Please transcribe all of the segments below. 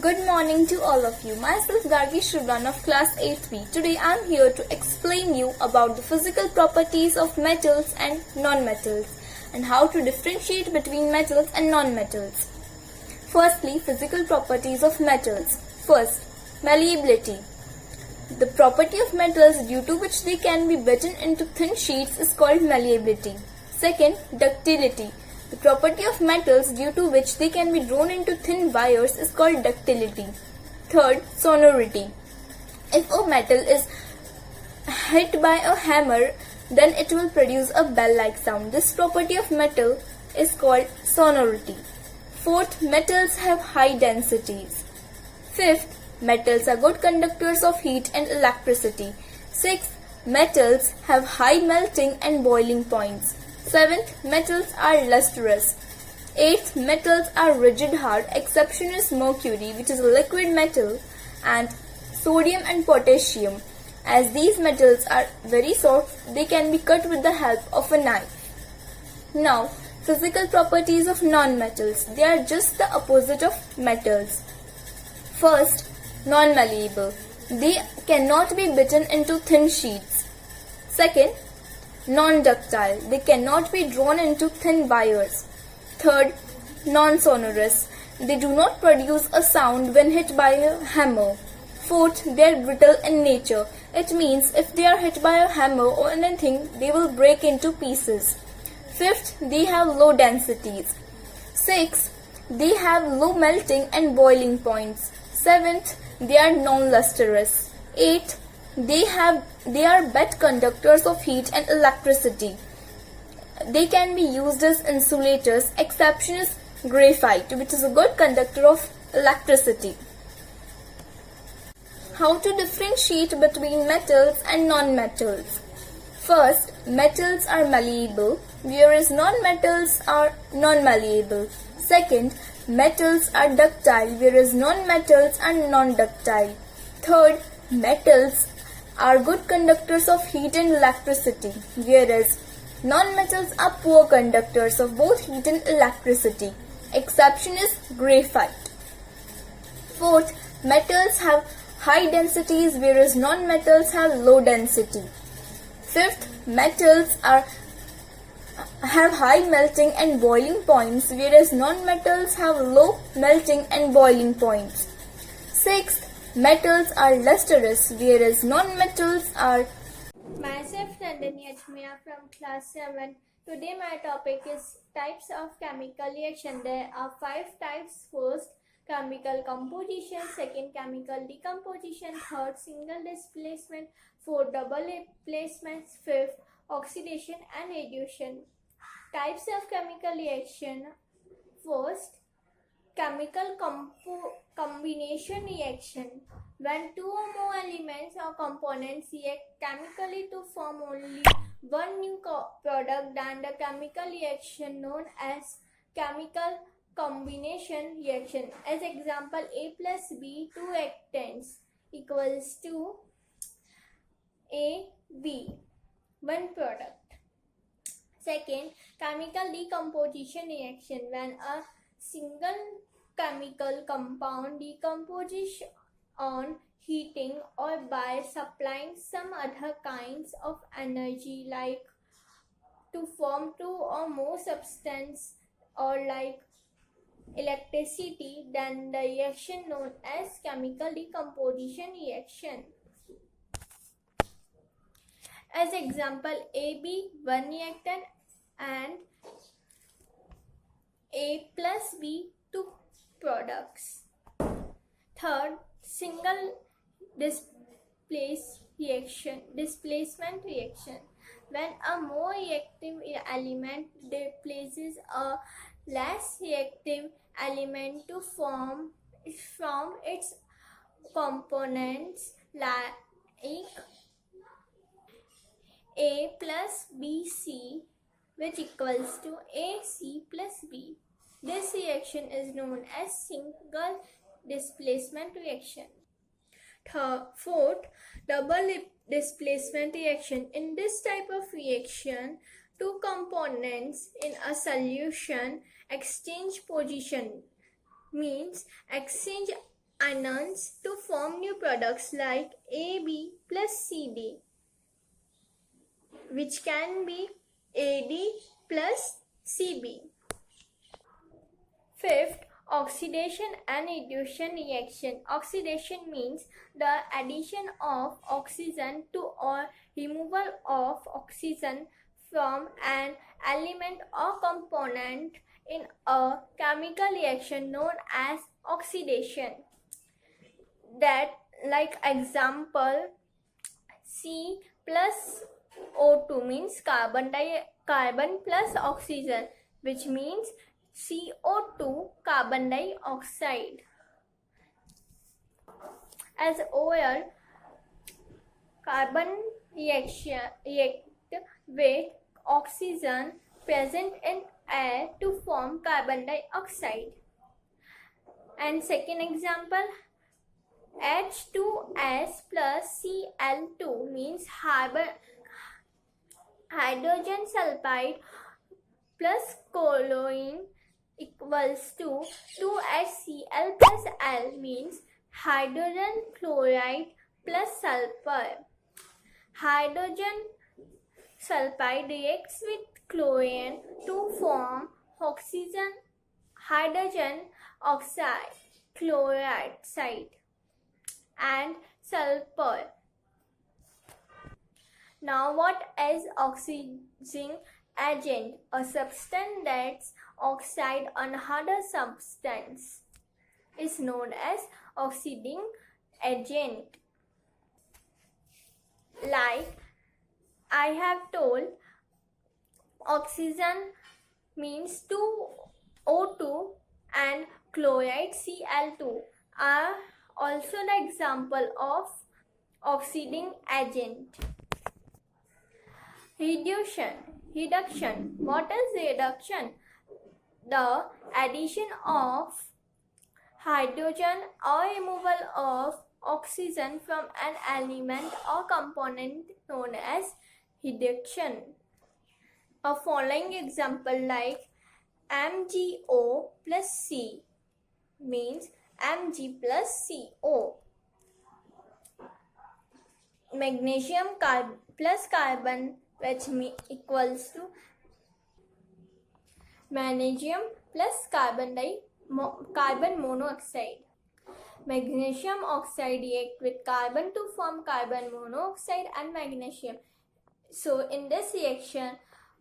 Good morning to all of you. Myself Gargi Shrivan of class 8B. Today I am here to explain you about the physical properties of metals and non-metals and how to differentiate between metals and non-metals. Firstly, physical properties of metals. First, malleability. The property of metals due to which they can be beaten into thin sheets is called malleability. Second, ductility. The property of metals due to which they can be drawn into thin wires is called ductility. Third, sonority. If a metal is hit by a hammer, then it will produce a bell-like sound. This property of metal is called sonority. Fourth, metals have high densities. Fifth, metals are good conductors of heat and electricity. Sixth, metals have high melting and boiling points. Seventh, metals are lustrous. Eighth, metals are rigid hard. Exception is mercury, which is a liquid metal, and sodium and potassium. As these metals are very soft, they can be cut with the help of a knife. Now, physical properties of non-metals. They are just the opposite of metals. First, non-malleable. They cannot be beaten into thin sheets. Second, non-ductile. They cannot be drawn into thin wires. Third, non-sonorous. They do not produce a sound when hit by a hammer. Fourth, they are brittle in nature. It means if they are hit by a hammer or anything, they will break into pieces. Fifth, they have low densities. Sixth, they have low melting and boiling points. Seventh, they are non-lustrous. Eighth, they are bad conductors of heat and electricity. They can be used as insulators. Exception is graphite, which is a good conductor of electricity. How to differentiate between metals and non-metals? First, metals are malleable, whereas non-metals are non-malleable. Second, metals are ductile, whereas non-metals are non-ductile. Third, metals are good conductors of heat and electricity, whereas non-metals are poor conductors of both heat and electricity. Exception is graphite. Fourth, metals have high densities, whereas non-metals have low density. Fifth, metals have high melting and boiling points, whereas non-metals have low melting and boiling points. Sixth, metals are lustrous, whereas non-metals are. Myself Nandini Ajmera from class 7. Today my topic is types of chemical reaction. There are 5 types. First, chemical composition. Second, chemical decomposition. Third, single displacement. Fourth, double displacement. Fifth, oxidation and reduction. Types of chemical reaction. First, chemical combination reaction. When two or more elements or components react chemically to form only one new product, then the chemical reaction known as chemical combination reaction. As example, A plus B, 2 reactants equals to A, B, one product. Second, chemical decomposition reaction. When a single chemical compound decomposes on heating or by supplying some other kinds of energy, like to form 2 or more substances or like electricity, then the reaction known as chemical decomposition reaction. As example, AB, one reactant, and A plus B, 2 products. Third, single displacement reaction. When a more reactive element displaces a less reactive element to form from its components, like A plus BC, which equals to AC plus B. This reaction is known as single displacement reaction. Fourth, double displacement reaction. In this type of reaction, two components in a solution exchange position, means exchange ions to form new products like AB plus CD, which can be AD plus CB. Fifth, oxidation and addition reaction. Oxidation means the addition of oxygen to or removal of oxygen from an element or component in a chemical reaction known as oxidation. That, like example, C plus O2 means carbon plus oxygen, which means CO2 carbon dioxide. As oil, carbon react with oxygen present in air to form carbon dioxide. And second example, H2S plus Cl2 means hydrogen sulfide plus chlorine equals to 2HCl plus L means hydrogen chloride plus sulfur. Hydrogen sulfide reacts with chlorine to form hydrogen oxide, chloride and sulfur. Now, what is oxidizing agent? A substance that's oxide another substance is known as oxidizing agent. Like I have told, oxygen means 2O2 and chloride Cl2 are also the example of oxidizing agent. Reduction. What is reduction? The addition of hydrogen or removal of oxygen from an element or component known as reduction. A following example like MgO plus C means Mg plus CO. Magnesium plus carbon, which equals to magnesium plus carbon monoxide. Magnesium oxide react with carbon to form carbon monoxide and magnesium. So in this reaction,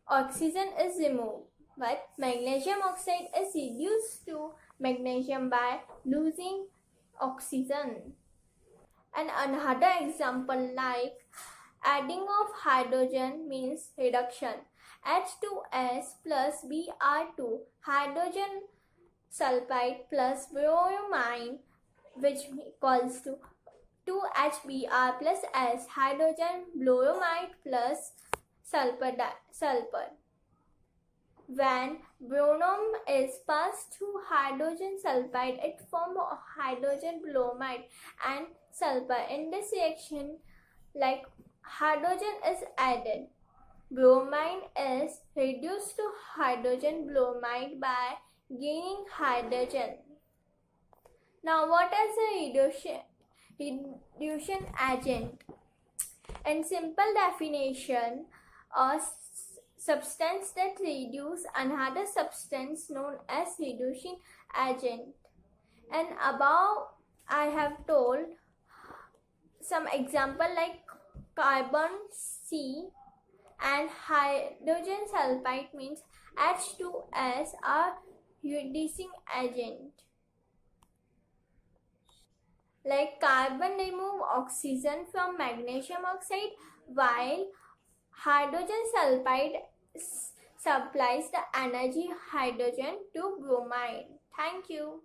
oxygen is removed, but magnesium oxide is reduced to magnesium by losing oxygen. And another example like adding of hydrogen means reduction. H2S plus Br2, hydrogen sulfide plus bromine, which equals to 2HBr plus S, hydrogen bromide plus sulfur. When bromine is passed to hydrogen sulfide, it forms hydrogen bromide and sulfur. In this reaction, like hydrogen is added, bromine is reduced to hydrogen bromide by gaining hydrogen. Now, what is a reduction agent? In simple definition, a substance that reduces another substance known as reducing agent. And above I have told some example like carbon C and hydrogen sulfide means H2S are reducing agent. Like carbon remove oxygen from magnesium oxide, while hydrogen sulfide supplies the energy hydrogen to bromine. Thank you.